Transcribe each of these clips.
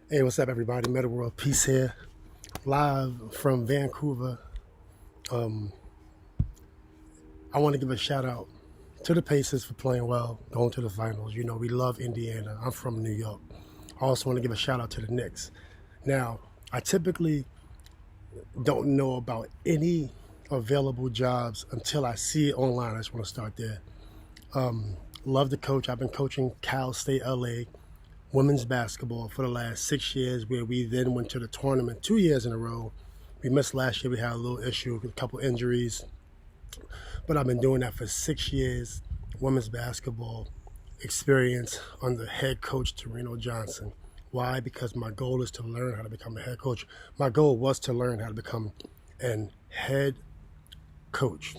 Hey, what's up, everybody? Metta World Peace here, live from Vancouver. Um, I want to give a shout out to the Pacers for playing well, going to the finals. You know, we love Indiana. I'm from New York. I also want to give a shout out to the Knicks. Now, I typically don't know about any available jobs until I see it online. I just want to start there. Love the coach. I've been coaching Cal State LA women's basketball for the last 6 years, where we then went to the tournament 2 years in a row. We missed last year. We had a little issue, a couple injuries, but I've been doing that for 6 years. Women's basketball experience under head coach Torino Johnson. Why? Because my goal is to learn how to become a head coach. My goal was to learn how to become an head coach.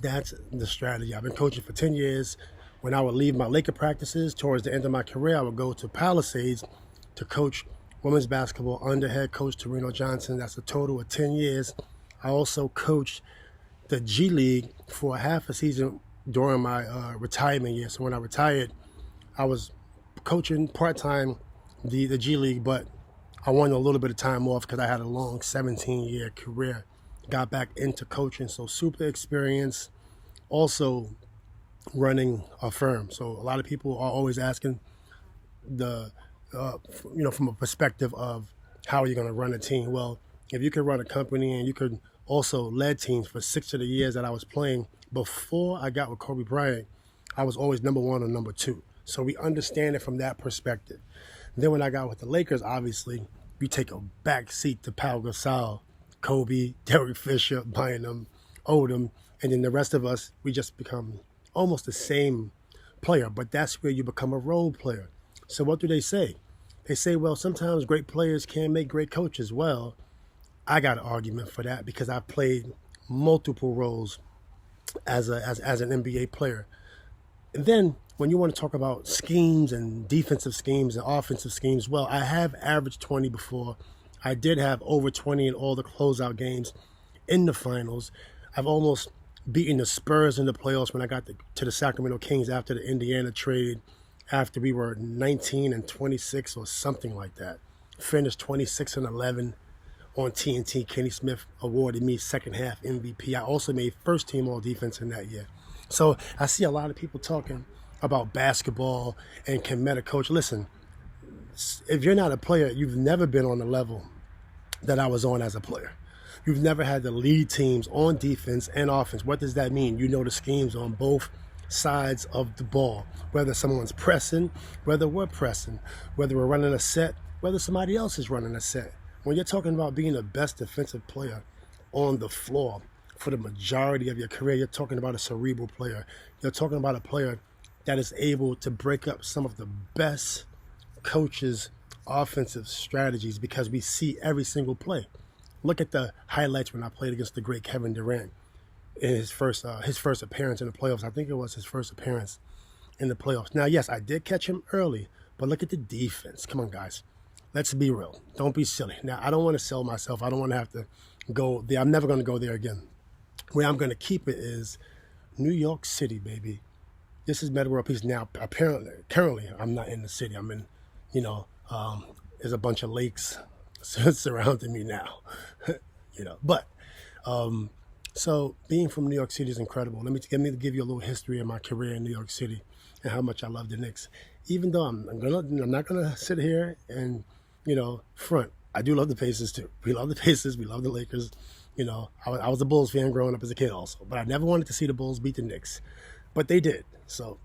That's the strategy. I've been coaching for 10 years. When I would leave my Laker practices towards the end of my career, I would go to Palisades to coach women's basketball under head coach Torino Johnson. That's a total of 10 years. I also coached the G League for half a season during my retirement year. So when I retired, I was coaching part-time the G League, but I wanted a little bit of time off because I had a long 17-year career. Got back into coaching, so super experience. Also running a firm. So a lot of people are always asking the, from a perspective of how are you going to run a team? Well, if you could run a company and you could also lead teams for 6 of the years that I was playing before I got with Kobe Bryant, I was always number one or number two. So we understand it from that perspective. And then when I got with the Lakers, obviously, you take a back seat to Pau Gasol, Kobe, Derek Fisher, Bynum, Odom, and then the rest of us, we just become almost the same player, but that's where you become a role player. So what do they say? They say, well, sometimes great players can make great coaches. Well, I got an argument for that because I've played multiple roles as an NBA player. And then when you want to talk about schemes and defensive schemes and offensive schemes, well, I have averaged 20 before. I did have over 20 in all the closeout games in the finals. I've almost beating the Spurs in the playoffs when I got to the Sacramento Kings after the Indiana trade, after we were 19 and 26 or something like that. Finished 26 and 11 on TNT. Kenny Smith awarded me second half MVP. I also made first team all defense in that year. So I see a lot of people talking about basketball and can Metta coach. Listen, if you're not a player, you've never been on the level that I was on as a player. You've never had to lead teams on defense and offense. What does that mean? You know the schemes on both sides of the ball, whether someone's pressing, whether we're pressing, whether we're running a set, whether somebody else is running a set. When you're talking about being the best defensive player on the floor for the majority of your career, you're talking about a cerebral player. You're talking about a player that is able to break up some of the best coaches' offensive strategies because we see every single play. Look at the highlights when I played against the great Kevin Durant in his first appearance in the playoffs. I think it was his first appearance in the playoffs. Now, yes, I did catch him early, but look at the defense. Come on, guys. Let's be real. Don't be silly. Now, I don't want to sell myself. I don't want to have to go there. I'm never going to go there again. Where I'm going to keep it is New York City, baby. This is Metta World Peace. Now, currently, I'm not in the city. I'm in, there's a bunch of lakes surrounding me now, But so being from New York City is incredible. Let me give you a little history of my career in New York City and how much I love the Knicks. Even though I'm not gonna sit here and front. I do love the Pacers too. We love the Pacers. We love the Lakers. I was a Bulls fan growing up as a kid also, but I never wanted to see the Bulls beat the Knicks, but they did. So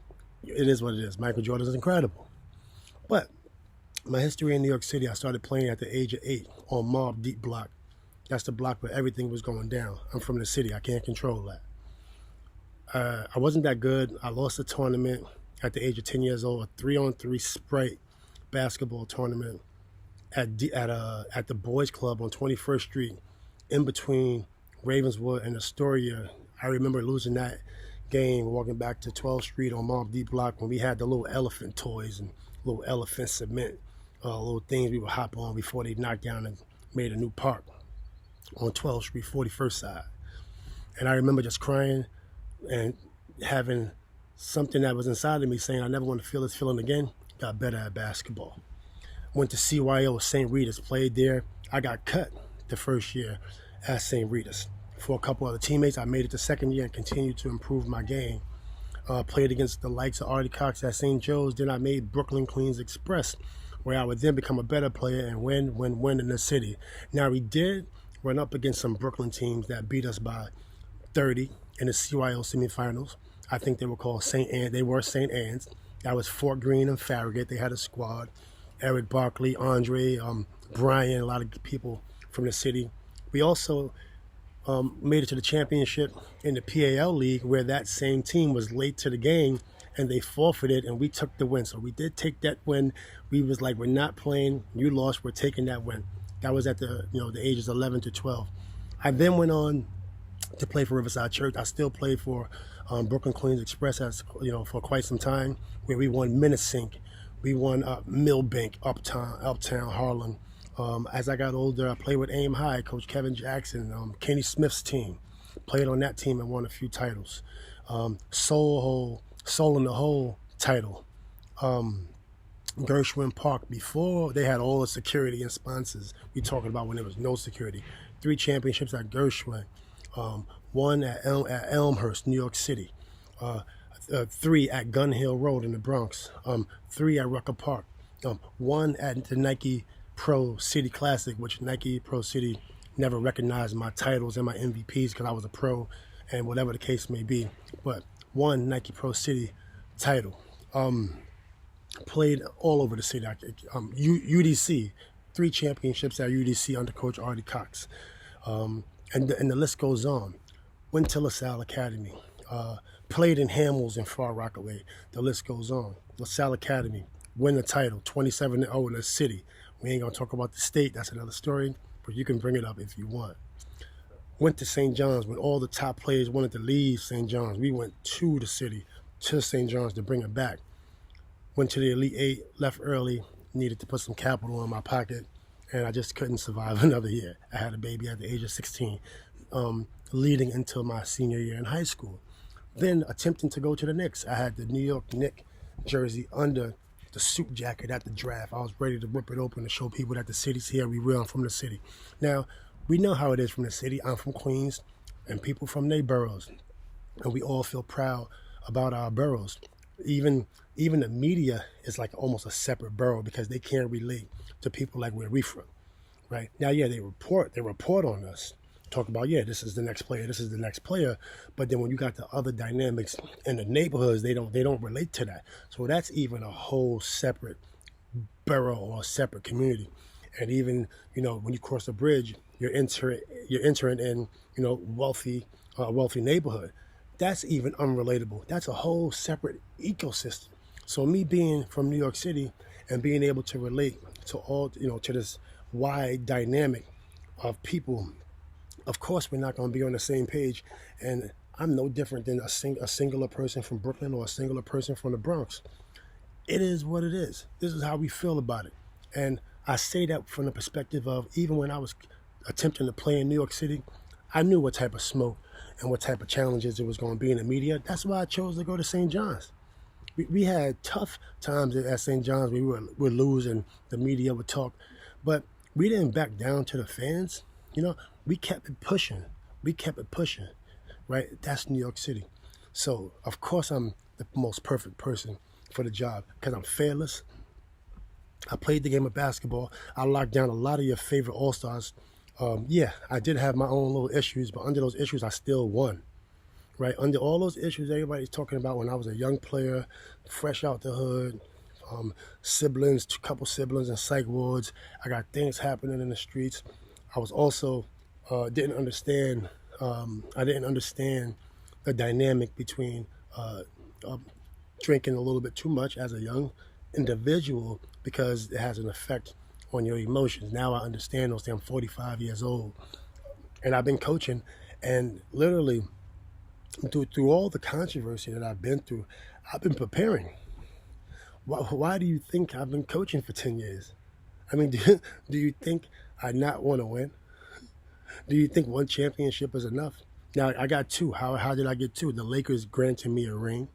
it is what it is. Michael Jordan is incredible, but my history in New York City, I started playing at the age of 8 on Mob Deep Block. That's the block where everything was going down. I'm from the city. I can't control that. I wasn't that good. I lost a tournament at the age of 10 years old, a 3-on-3 Sprite basketball tournament at the Boys Club on 21st Street, in between Ravenswood and Astoria. I remember losing that game, walking back to 12th Street on Mob Deep Block when we had the little elephant toys and little elephant cement, little things we would hop on before they knocked down and made a new park on 12th Street, 41st side. And I remember just crying and having something that was inside of me saying, I never want to feel this feeling again. Got better at basketball. Went to CYO, St. Rita's, played there. I got cut the first year at St. Rita's. For a couple other teammates, I made it the second year and continued to improve my game. Played against the likes of Artie Cox at St. Joe's. Then I made Brooklyn Queens Express, where I would then become a better player and win in the city. Now, we did run up against some Brooklyn teams that beat us by 30 in the CYO semifinals. I think they were called St. Anne. They were St. Anne's. That was Fort Greene and Farragut. They had a squad. Eric Barkley, Andre, Brian, a lot of people from the city. We also made it to the championship in the PAL League, where that same team was late to the game and they forfeited, and we took the win. So we did take that win. We was like, we're not playing. You lost. We're taking that win. That was at the ages 11 to 12. I then went on to play for Riverside Church. I still played for Brooklyn Queens Express for quite some time, where we won Minnesink. We won Millbank, Uptown Harlem. As I got older, I played with Aim High, Coach Kevin Jackson, Kenny Smith's team. Played on that team and won a few titles. Soul in the Hole title. Gershwin Park, before they had all the security and sponsors. We talking about when there was no security. 3 championships at Gershwin. One at Elmhurst, New York City. 3 at Gun Hill Road in the Bronx. 3 at Rucker Park. 1 at the Nike Pro City Classic, which Nike Pro City never recognized my titles and my MVPs because I was a pro and whatever the case may be. But 1 Nike Pro City title. Played all over the city. UDC, 3 championships at UDC under Coach Artie Cox. And the list goes on. Went to LaSalle Academy. Played in Hamels and Far Rockaway. The list goes on. LaSalle Academy, win the title, 27-0 in the city. We ain't gonna talk about the state, that's another story, but you can bring it up if you want. Went to St. John's when all the top players wanted to leave St. John's. We went to the city, to St. John's to bring it back. Went to the Elite 8, left early, needed to put some capital in my pocket, and I just couldn't survive another year. I had a baby at the age of 16, leading into my senior year in high school. Then attempting to go to the Knicks. I had the New York Knicks jersey under the suit jacket at the draft. I was ready to rip it open to show people that the city's here. We real, I'm from the city. Now, we know how it is from the city. I'm from Queens, and people from their boroughs. And we all feel proud about our boroughs. Even the media is like almost a separate borough because they can't relate to people like where we from, right? Now, yeah, they report on us. Talk about, this is the next player, but then when you got the other dynamics in the neighborhoods, they don't relate to that. So that's even a whole separate borough or a separate community. And even when you cross the bridge, you're entering in wealthy neighborhood. That's even unrelatable. That's a whole separate ecosystem. So me being from New York City and being able to relate to all to this wide dynamic of people. Of course, we're not going to be on the same page, and I'm no different than a singular person from Brooklyn or a singular person from the Bronx. It is what it is. This is how we feel about it. And I say that from the perspective of even when I was attempting to play in New York City, I knew what type of smoke and what type of challenges it was going to be in the media. That's why I chose to go to St. John's. We had tough times at St. John's. We would lose and the media would talk, but we didn't back down to the fans. We kept it pushing. Right? That's New York City. So, of course, I'm the most perfect person for the job because I'm fearless. I played the game of basketball. I locked down a lot of your favorite All-Stars. I did have my own little issues, but under those issues, I still won. Right? Under all those issues everybody's talking about when I was a young player, fresh out the hood, couple siblings in psych wards. I got things happening in the streets. I was also didn't understand the dynamic between drinking a little bit too much as a young individual because it has an effect on your emotions. Now I understand those things. I'm 45 years old, and I've been coaching, and literally through all the controversy that I've been through, I've been preparing. Why do you think I've been coaching for 10 years? I mean, do you think I not want to win? Do you think one championship is enough? Now, I got 2. How did I get 2? The Lakers granted me a ring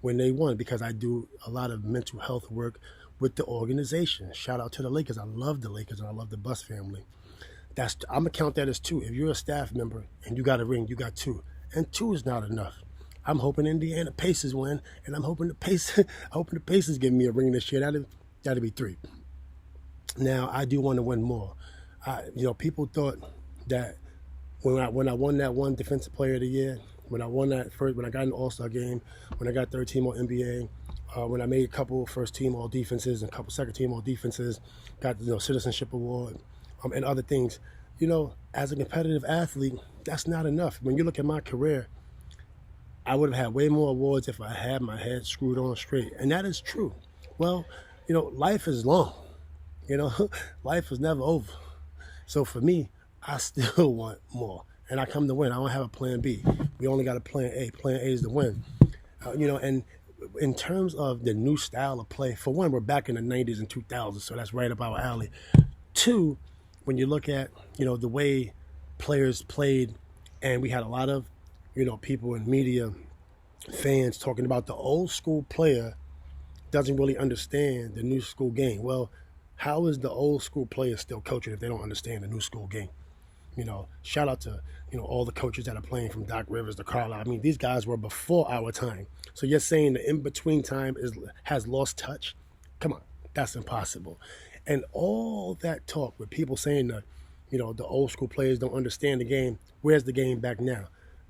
when they won because I do a lot of mental health work with the organization. Shout out to the Lakers. I love the Lakers and I love the Bus family. I'm gonna count that as two. If you're a staff member and you got a ring, you got two, and two is not enough. I'm hoping Indiana Pacers win, and I'm hoping hoping the Pacers give me a ring this year. That'd be three. Now I do want to win more. People thought that when I won that one Defensive Player of the Year, when I won that first, when I got an All-Star game, when I got third team All NBA, when I made a couple first team All Defenses and a couple second team All Defenses, got the Citizenship Award, and other things. As a competitive athlete, that's not enough. When you look at my career, I would have had way more awards if I had my head screwed on straight, and that is true. Well, life is long. Life is never over. So for me, I still want more, and I come to win. I don't have a plan B. We only got a plan A. Plan A is to win. And in terms of the new style of play, for one, we're back in the 90s and 2000s, so that's right up our alley. Two, when you look at, the way players played, and we had a lot of, people in media, fans talking about the old school player doesn't really understand the new school game. Well, how is the old school player still coaching if they don't understand the new school game? Shout out to, all the coaches that are playing from Doc Rivers to Carlisle. I mean, these guys were before our time. So you're saying the in-between time has lost touch? Come on, that's impossible. And all that talk with people saying that, the old school players don't understand the game. Where's the game back now?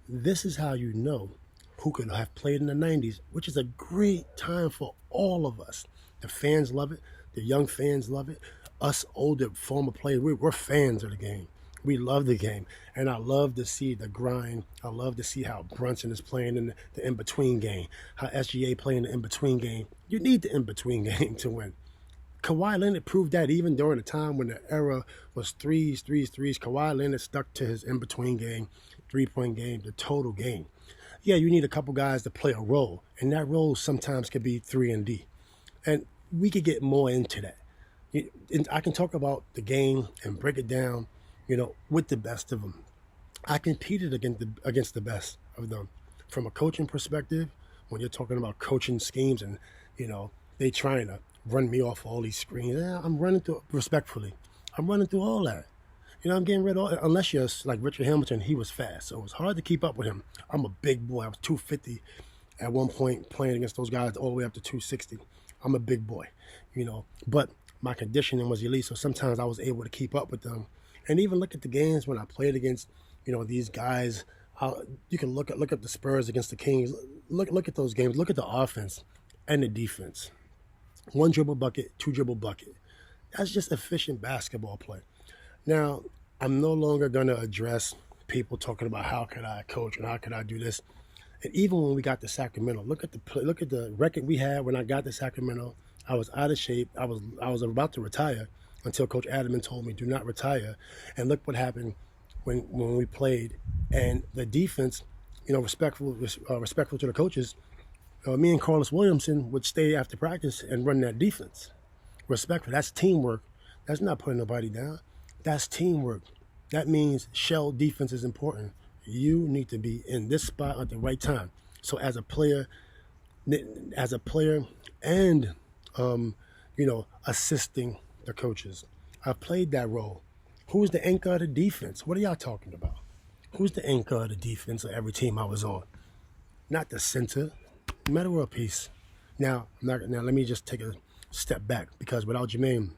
This is how you know who could have played in the 90s, which is a great time for all of us. The fans love it. The young fans love it. Us older former players, we're fans of the game. We love the game. And I love to see the grind. I love to see how Brunson is playing in the in-between game, how SGA playing the in-between game. You need the in-between game to win. Kawhi Leonard proved that even during the time when the era was threes. Kawhi Leonard stuck to his in-between game, three-point game, the total game. Yeah, you need a couple guys to play a role, and that role sometimes could be 3 and D. And we could get more into that. And I can talk about the game and break it down, with the best of them. I competed against the best of them. From a coaching perspective, when you're talking about coaching schemes and, they trying to run me off all these screens. Yeah, I'm running through, respectfully, I'm running through all that. I'm getting rid of all, unless you're like Richard Hamilton, he was fast. So it was hard to keep up with him. I'm a big boy. I was 250 at one point playing against those guys all the way up to 260. I'm a big boy, but my conditioning was elite. So sometimes I was able to keep up with them. And even look at the games when I played against, these guys. You can look up the Spurs against the Kings. Look at those games. Look at the offense and the defense. 1 dribble bucket, 2 dribble bucket. That's just efficient basketball play. Now, I'm no longer going to address people talking about how could I coach and how could I do this. And even when we got to Sacramento, look at the record we had when I got to Sacramento. I was out of shape. I was about to retire until Coach Adamant told me, do not retire. And look what happened when we played. And the defense, respectful to the coaches, me and Carlos Williamson would stay after practice and run that defense. Respectful. That's teamwork. That's not putting nobody down. That's teamwork. That means shell defense is important. You need to be in this spot at the right time. So as a player and, assisting the coaches, I've played that role. Who's the anchor of the defense? What are y'all talking about? Who's the anchor of the defense of every team I was on? Not the center. Metta World Peace. Now, let me just take a step back, because without Jermaine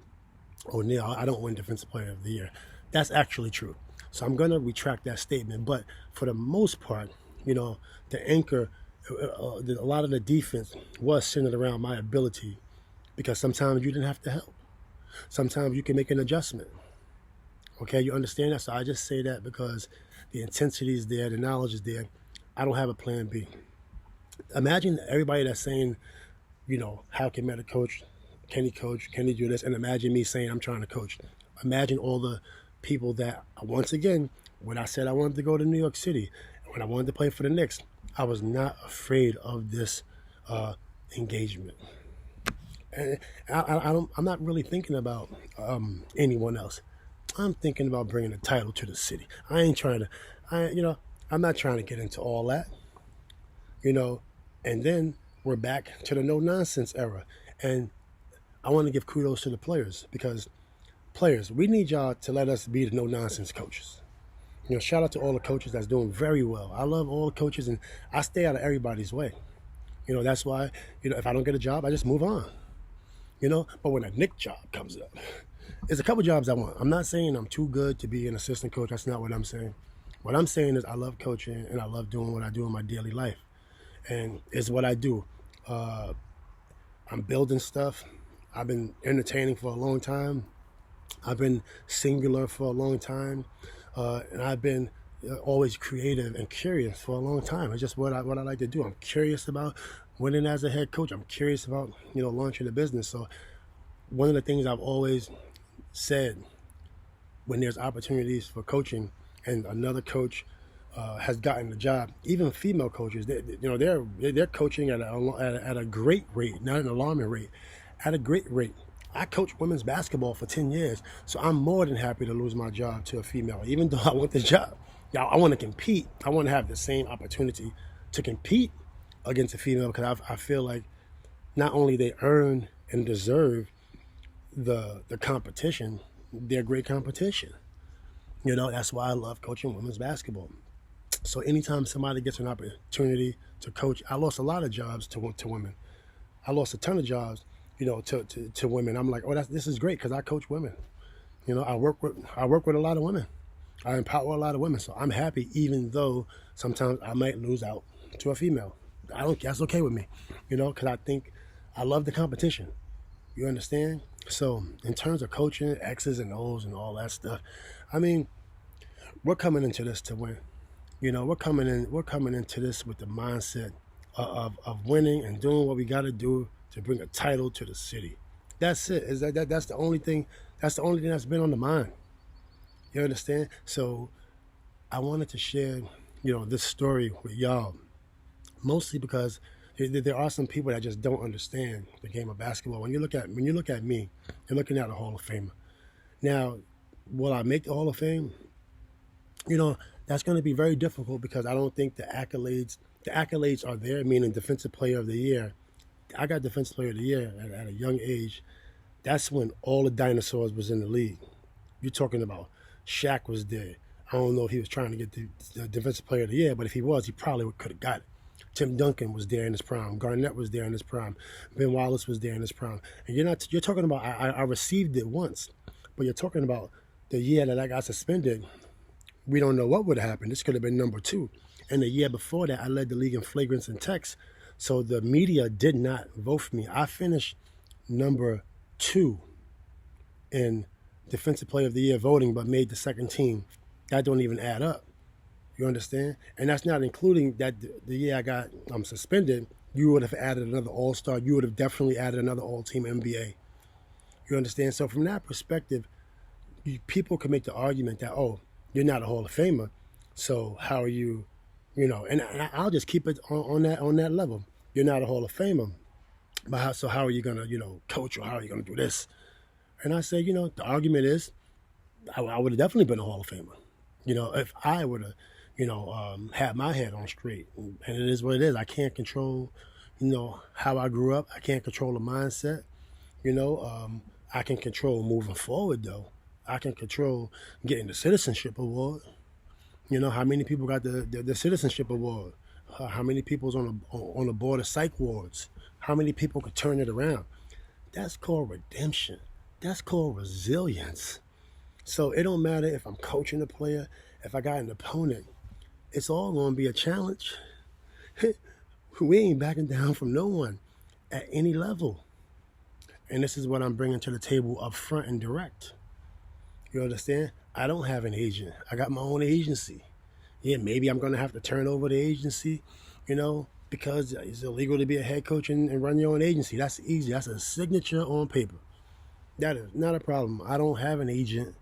O'Neal, I don't win Defensive Player of the Year. That's actually true. So I'm going to retract that statement. But for the most part, the anchor, a lot of the defense was centered around my ability, because sometimes you didn't have to help. Sometimes you can make an adjustment. Okay, you understand that? So I just say that because the intensity is there, the knowledge is there. I don't have a plan B. Imagine everybody that's saying, how can Metta coach? Can he coach? Can he do this? And imagine me saying I'm trying to coach. Imagine all the people that, once again, when I said I wanted to go to New York City, when I wanted to play for the Knicks, I was not afraid of this engagement. And I'm not really thinking about anyone else. I'm thinking about bringing a title to the city. I'm not trying to get into all that. And then we're back to the no-nonsense era. And I want to give kudos to the players, because players, we need y'all to let us be the no-nonsense coaches. Shout out to all the coaches that's doing very well. I love all the coaches, and I stay out of everybody's way. That's why, if I don't get a job, I just move on. But when a Knicks job comes up, there's a couple jobs I want. I'm not saying I'm too good to be an assistant coach. That's not what I'm saying. What I'm saying is I love coaching, and I love doing what I do in my daily life. And it's what I do. I'm building stuff. I've been entertaining for a long time. I've been singular for a long time. And I've been always creative and curious for a long time. It's just what I like to do. I'm curious about winning as a head coach. I'm curious about, launching a business. So one of the things I've always said when there's opportunities for coaching and another coach has gotten the job, even female coaches, they're coaching at a great rate, not an alarming rate, at a great rate. I coached women's basketball for 10 years, so I'm more than happy to lose my job to a female, even though I want the job. I want to compete. I want to have the same opportunity to compete against a female, because I feel like not only they earn and deserve the competition, they're great competition. That's why I love coaching women's basketball. So anytime somebody gets an opportunity to coach, I lost a lot of jobs to women. I lost a ton of jobs, to women. I'm like, this is great, because I coach women. I work with a lot of women. I empower a lot of women. So I'm happy, even though sometimes I might lose out to a female. That's okay with me, because I think I love the competition. You understand? So in terms of coaching, X's and O's and all that stuff, I mean, we're coming into this to win. We're coming into this with the mindset of winning and doing what we got to do to bring a title to the city. That's it. That's the only thing. That's the only thing that's been on the mind. You understand? So I wanted to share, this story with y'all, mostly because there are some people that just don't understand the game of basketball. When you look at me, you're looking at a Hall of Famer. Now, will I make the Hall of Fame? That's going to be very difficult, because I don't think the accolades are there, meaning Defensive Player of the Year. I got Defensive Player of the Year at a young age. That's when all the dinosaurs was in the league. You're talking about Shaq was there. I don't know if he was trying to get the Defensive Player of the Year, but if he was, he probably could have got it. Tim Duncan was there in his prime. Garnett was there in his prime. Ben Wallace was there in his prime. And you're talking about, I received it once, but you're talking about the year that I got suspended. We don't know what would have happened. This could have been number 2. And the year before that, I led the league in flagrants and techs. So the media did not vote for me. I finished number 2 in Defensive Player of the Year voting, but made the second team. That don't even add up. You understand? And that's not including that the year I got suspended, you would have added another All-Star. You would have definitely added another All-Team NBA. You understand? So from that perspective, people can make the argument that, you're not a Hall of Famer, so how are you, and I'll just keep it on that level. You're not a Hall of Famer, but how are you going to, coach, or how are you going to do this? And I say, the argument is, I would have definitely been a Hall of Famer, if I would have, had my head on straight. And it is what it is. I can't control, how I grew up. I can't control the mindset. I can control moving forward, though. I can control getting the citizenship award. How many people got the citizenship award? How many people's on the board of psych wards? How many people could turn it around? That's called redemption. That's called resilience. So it don't matter if I'm coaching a player, if I got an opponent, it's all going to be a challenge. We ain't backing down from no one at any level. And this is what I'm bringing to the table up front and direct. You understand? I don't have an agent. I got my own agency. Yeah, maybe I'm going to have to turn over the agency, because it's illegal to be a head coach and run your own agency. That's easy. That's a signature on paper. That is not a problem. I don't have an agent,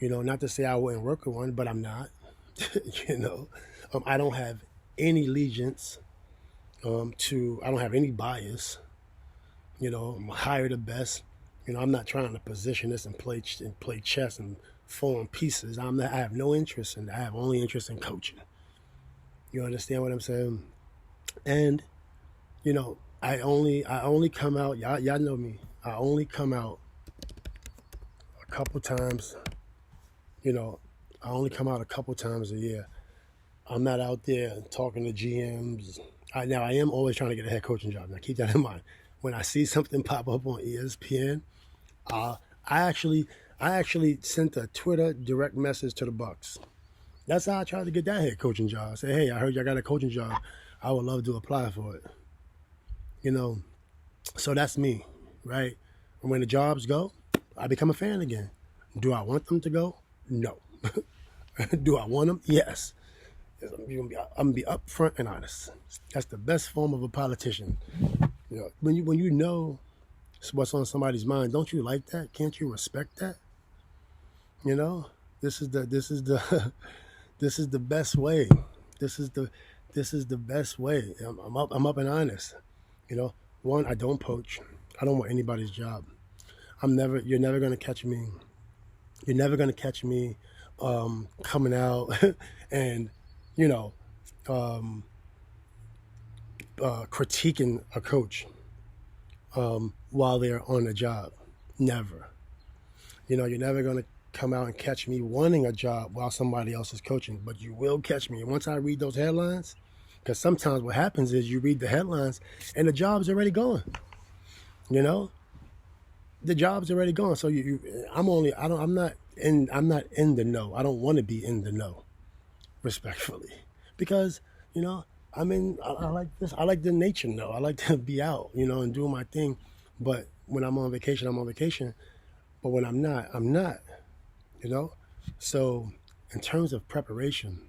not to say I wouldn't work with one, but I'm not. I don't have any allegiance I don't have any bias. Hire the best. I'm not trying to position this and play chess and form pieces. I have no interest in that. I have only interest in coaching. You understand what I'm saying? And, I only come out, y'all know me. I only come out a couple times, you know, I only come out a couple times a year. I'm not out there talking to GMs. Now, I am always trying to get a head coaching job. Now, keep that in mind. When I see something pop up on ESPN, uh, I actually, I actually sent a Twitter direct message to the Bucks. That's how I tried to get that head coaching job. I said, hey, I heard y'all got a coaching job. I would love to apply for it. You know, so that's me, right? And when the jobs go, I become a fan again. Do I want them to go? No. Do I want them? Yes. I'm gonna be upfront and honest. That's the best form of a politician. When you know what's on somebody's mind, don't you like that? Can't you respect that? You know, this is the this is the best way. This is the best way. I'm up and honest. You know, one, I don't poach. I don't want anybody's job. You're never gonna catch me. You're never gonna catch me coming out and you know um, critiquing a coach while they're on the job. Never. You're never gonna come out and catch me wanting a job while somebody else is coaching, but you will catch me. And once I read those headlines, because sometimes what happens is you read the headlines and the job's already gone. You know, the job's already gone. So I'm not in the know. I don't want to be in the know, respectfully, because you know I like this. I like the nature know. I like to be out, and doing my thing. But when I'm on vacation, I'm on vacation. But when I'm not, I'm not. You know. So in terms of preparation,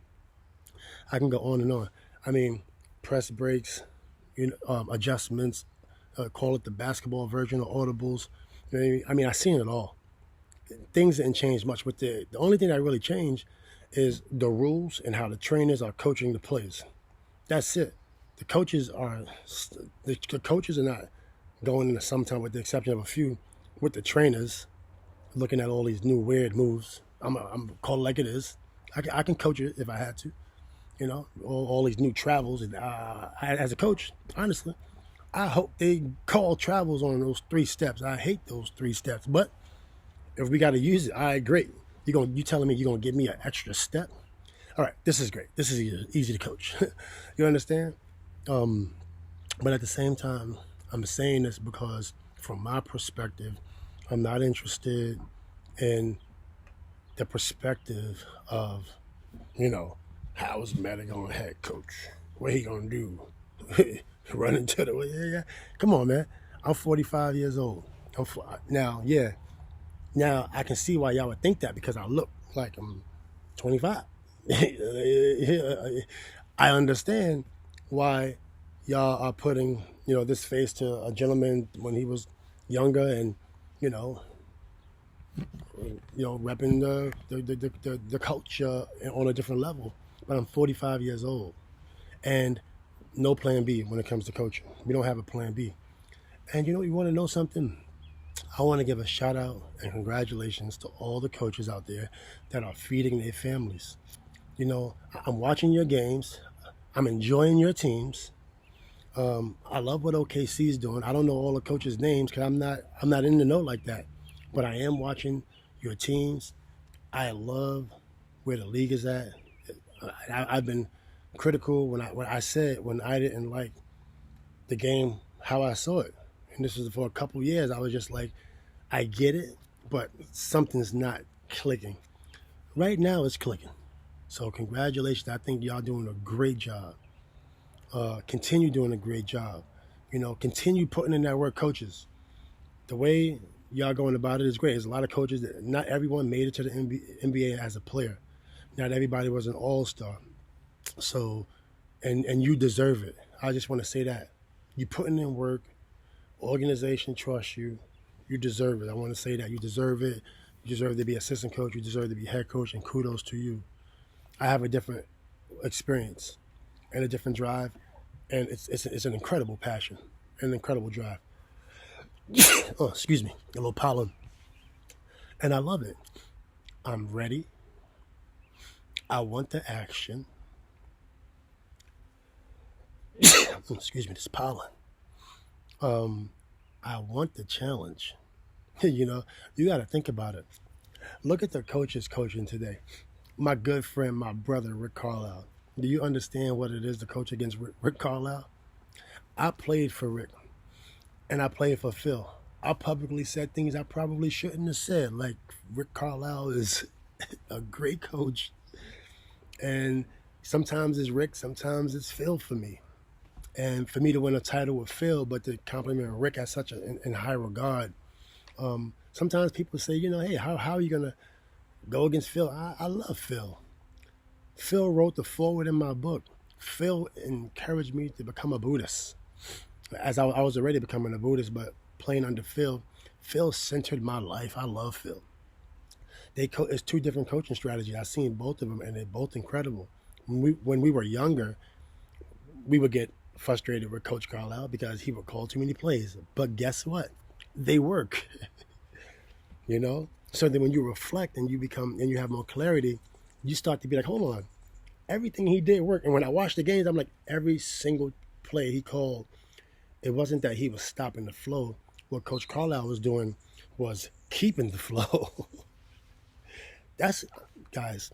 I can go on and on. I mean, press breaks, adjustments. Call it the basketball version of audibles. I mean, I've seen it all. Things didn't change much, but the only thing that really changed is the rules and how the trainers are coaching the players. That's it. The coaches are the coaches are not going into sometime, with the exception of a few, with the trainers looking at all these new weird moves. I'm call it like it is. I can coach it if I had to. All these new travels, and as a coach, honestly, I hope they call travels on those 3 steps. I hate those 3 steps, but if we got to use it, I agree. You telling me you're gonna give me an extra step? All right, this is great. This is easy to coach. You understand? But at the same time, I'm saying this because, from my perspective, I'm not interested in the perspective of, how's Metta going to head coach? What he gonna do? Run into the yeah. Come on, man. I'm 45 years old. Now, yeah. Now I can see why y'all would think that, because I look like I'm 25. I understand why y'all are putting this face to a gentleman when he was younger, and you know repping the culture on a different level. But I'm 45 years old, and no plan B when it comes to coaching. We don't have a plan B. And you want to know something? I want to give a shout out and congratulations to all the coaches out there that are feeding their families. I'm watching your games. I'm enjoying your teams. I love what OKC is doing. I don't know all the coaches' names because I'm not in the know like that. But I am watching your teams. I love where the league is at. I've been critical when I said when I didn't like the game how I saw it, and this was for a couple years. I was just like, I get it, but something's not clicking. Right now, it's clicking. So congratulations. I think y'all doing a great job. Continue doing a great job. Continue putting in that work, coaches. The way y'all going about it is great. There's a lot of coaches that not everyone made it to the NBA as a player. Not everybody was an all-star. So, and you deserve it. I just want to say that. You putting in work. Organization trusts you. You deserve it. I want to say that. You deserve it. You deserve to be assistant coach. You deserve to be head coach, and kudos to you. I have a different experience and a different drive, and it's an incredible passion, an incredible drive. Oh, excuse me, a little pollen, and I love it. I'm ready. I want the action. Excuse me, this pollen. I want the challenge. You know, you got to think about it. Look at the coaches coaching today. My good friend, my brother, Rick Carlisle. Do you understand what it is to coach against Rick Carlisle? I played for Rick and I played for Phil. I publicly said things I probably shouldn't have said. Like, Rick Carlisle is a great coach. And sometimes it's Rick, sometimes it's Phil for me. And for me to win a title with Phil, but to compliment Rick at such in high regard, sometimes people say, hey, how are you going to go against Phil? I love Phil. Phil wrote the foreword in my book. Phil encouraged me to become a Buddhist. As I was already becoming a Buddhist, but playing under Phil, Phil centered my life. I love Phil. It's two different coaching strategies. I've seen both of them, and they're both incredible. When we were younger, we would get frustrated with Coach Carlisle because he would call too many plays. But guess what? They work. So then when you reflect and you have more clarity, you start to be like, hold on, everything he did worked. And when I watch the games, I'm like, every single play he called, it wasn't that he was stopping the flow. What Coach Carlisle was doing was keeping the flow. That's, guys,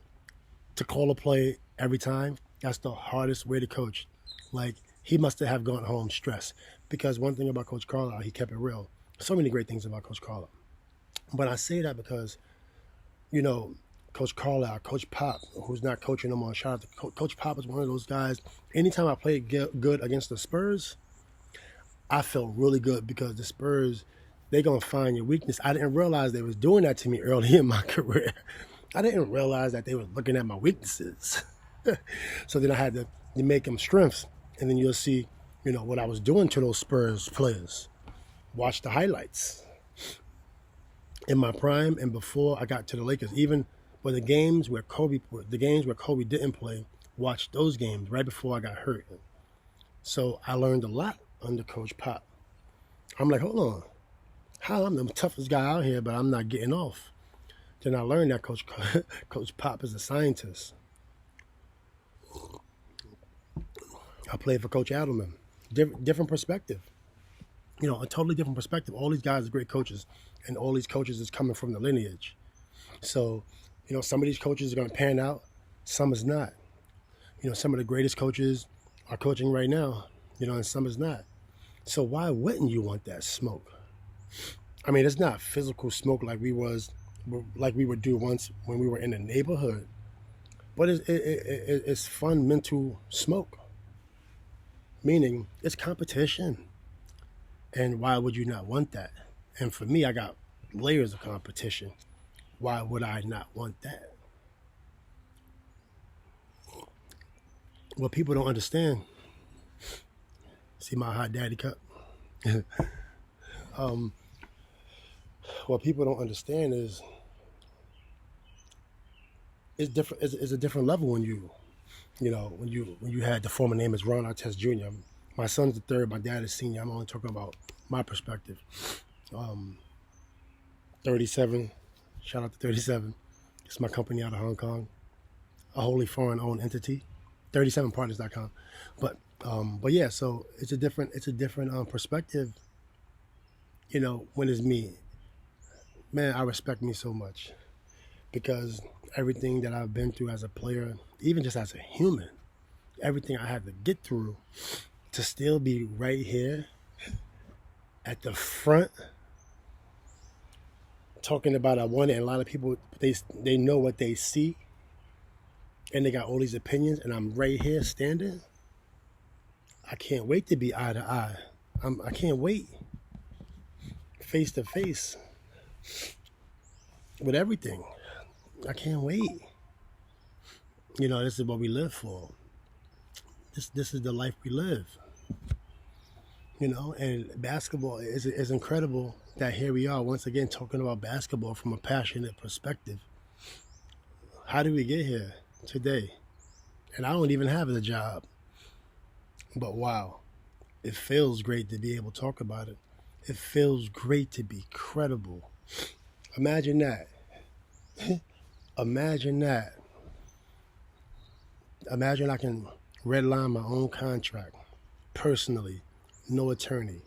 to call a play every time, that's the hardest way to coach. Like, he must have gone home stressed. Because one thing about Coach Carlisle, he kept it real. So many great things about Coach Carlisle. But I say that because, Coach Carlisle, Coach Pop, who's not coaching no more, shout out to Coach Pop is one of those guys. Anytime I played good against the Spurs, I felt really good because the Spurs, they're going to find your weakness. I didn't realize they was doing that to me early in my career. I didn't realize that they were looking at my weaknesses. So then I had to make them strengths. And then you'll see, what I was doing to those Spurs players. Watch the highlights. In my prime and before I got to the Lakers, even for the games where Kobe didn't play, watch those games right before I got hurt. So I learned a lot under Coach Pop. I'm like, hold on. How I'm the toughest guy out here, but I'm not getting off. Then I learned that Coach Pop is a scientist. I played for Coach Adelman. Different perspective. A totally different perspective. All these guys are great coaches, and all these coaches is coming from the lineage. So, some of these coaches are going to pan out, some is not. Some of the greatest coaches are coaching right now, and some is not. So why wouldn't you want that smoke? I mean, it's not physical smoke like we would do once when we were in the neighborhood, but it's fun mental smoke. Meaning, it's competition. And why would you not want that? And for me, I got layers of competition. Why would I not want that? What people don't understand, see my hot daddy cup? What people don't understand is it's different. It's a different level when you had the former name is Ron Artest Jr. My son's the third. My dad is senior. I'm only talking about my perspective. 37. Shout out to 37. It's my company out of Hong Kong, a wholly foreign-owned entity. 37partners.com. But yeah. So it's a different perspective. When it's me, man, I respect me so much because everything that I've been through as a player, even just as a human, everything I had to get through to still be right here at the front talking about I won it. And a lot of people, they know what they see and they got all these opinions and I'm right here standing. I can't wait to be eye to eye. I can't wait face to face with everything. I can't wait. This is what we live for. This is the life we live. And basketball is incredible that here we are once again talking about basketball from a passionate perspective. How did we get here today? And I don't even have a job. But wow, it feels great to be able to talk about it. It feels great to be credible. Imagine that. Imagine that. Imagine I can redline my own contract personally, no attorney.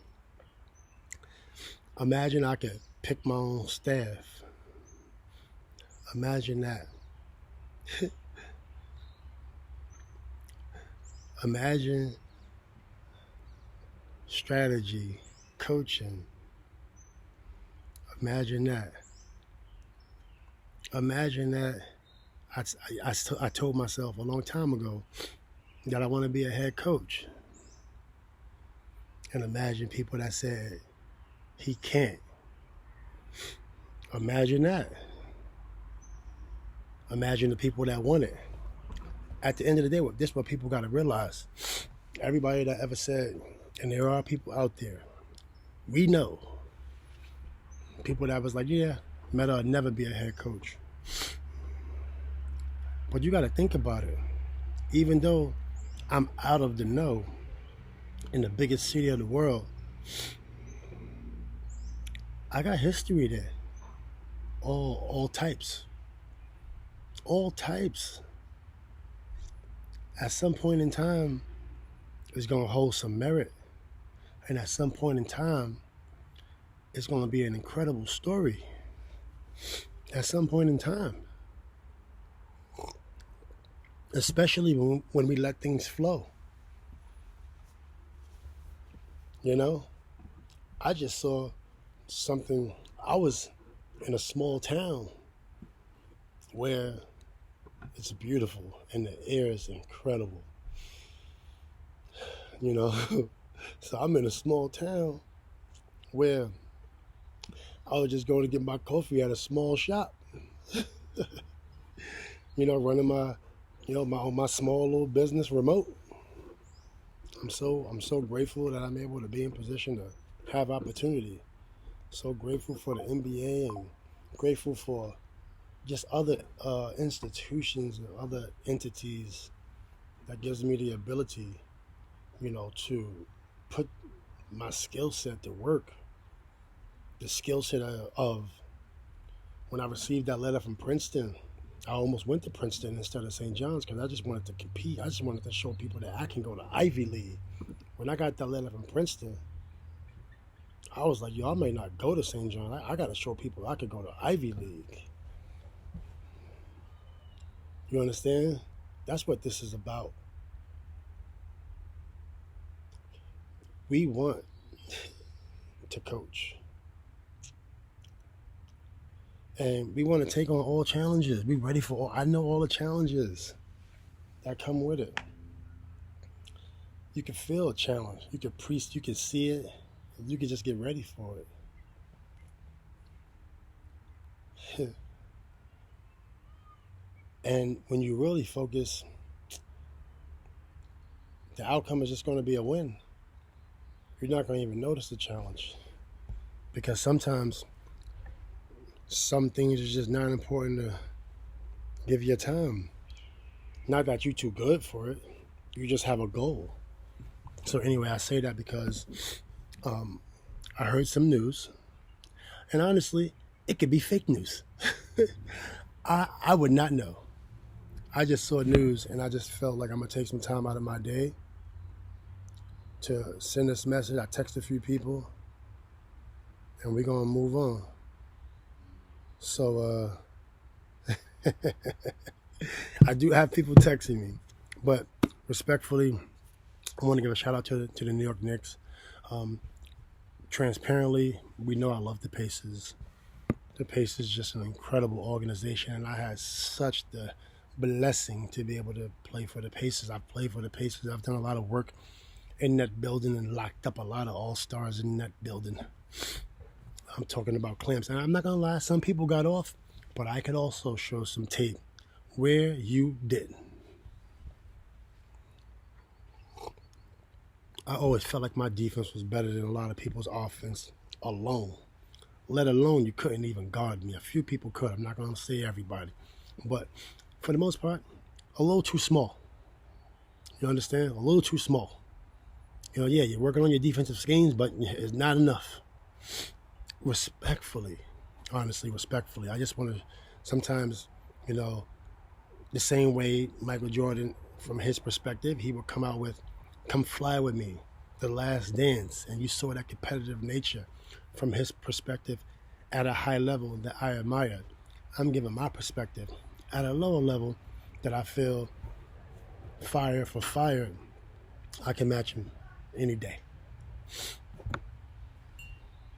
Imagine I could pick my own staff. Imagine that. Imagine strategy, coaching. Imagine that. Imagine that. I told myself a long time ago that I want to be a head coach. And imagine people that said he can't. Imagine that. Imagine the people that want it. At the end of the day, this is what people got to realize. Everybody that ever said, and there are people out there, we know, people that was like, yeah, Metta will never be a head coach. But you got to think about it. Even though I'm out of the know in the biggest city of the world, I got history there. All types. All types. At some point in time, it's going to hold some merit. And at some point in time, it's going to be an incredible story. At some point in time. Especially when we let things flow. You know? I just saw something. I was in a small town where it's beautiful and the air is incredible. You know? So I'm in a small town where I was just going to get my coffee at a small shop. You know, running my small little business remote. I'm so grateful that I'm able to be in position to have opportunity. So grateful for the NBA and grateful for just other institutions and other entities that gives me the ability, to put my skill set to work. The skill set of when I received that letter from Princeton, I almost went to Princeton instead of St. John's because I just wanted to compete. I just wanted to show people that I can go to Ivy League. When I got that letter from Princeton, I was like, yo, I may not go to St. John. I got to show people I could go to Ivy League. You understand? That's what this is about. We want to coach. And we want to take on all challenges. We ready for all. I know all the challenges that come with it. You can feel a challenge. You can see it. You can just get ready for it. And when you really focus, the outcome is just going to be a win. You're not going to even notice the challenge. Because sometimes some things are just not important to give your time. Not that you're too good for it. You just have a goal. So anyway, I say that because I heard some news. And honestly, it could be fake news. I would not know. I just saw news and I just felt like I'm going to take some time out of my day to send this message. I texted a few people and we're going to move on. So I do have people texting me, but respectfully, I want to give a shout out to the New York Knicks. Transparently, we know I love the Pacers. The Pacers is just an incredible organization, and I had such the blessing to be able to play for the Pacers. I've played for the Pacers. I've done a lot of work in that building and locked up a lot of all-stars in that building. I'm talking about clamps. And I'm not going to lie, some people got off, but I could also show some tape where you didn't. I always felt like my defense was better than a lot of people's offense alone. Let alone you couldn't even guard me. A few people could. I'm not going to say everybody. But for the most part, a little too small. You understand? A little too small. Yeah, you're working on your defensive schemes, but it's not enough. Respectfully, honestly, respectfully. I just want to sometimes, the same way Michael Jordan, from his perspective, he would come out with, "Come Fly With Me," The Last Dance, and you saw that competitive nature. from his perspective at a high level that I admire. I'm giving my perspective at a lower level that I feel fire for fire, I can match him any day.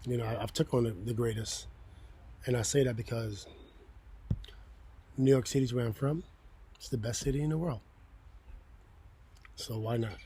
You know, I've took on the greatest, and I say that because New York City's where I'm from. It's the best city in the world. So why not?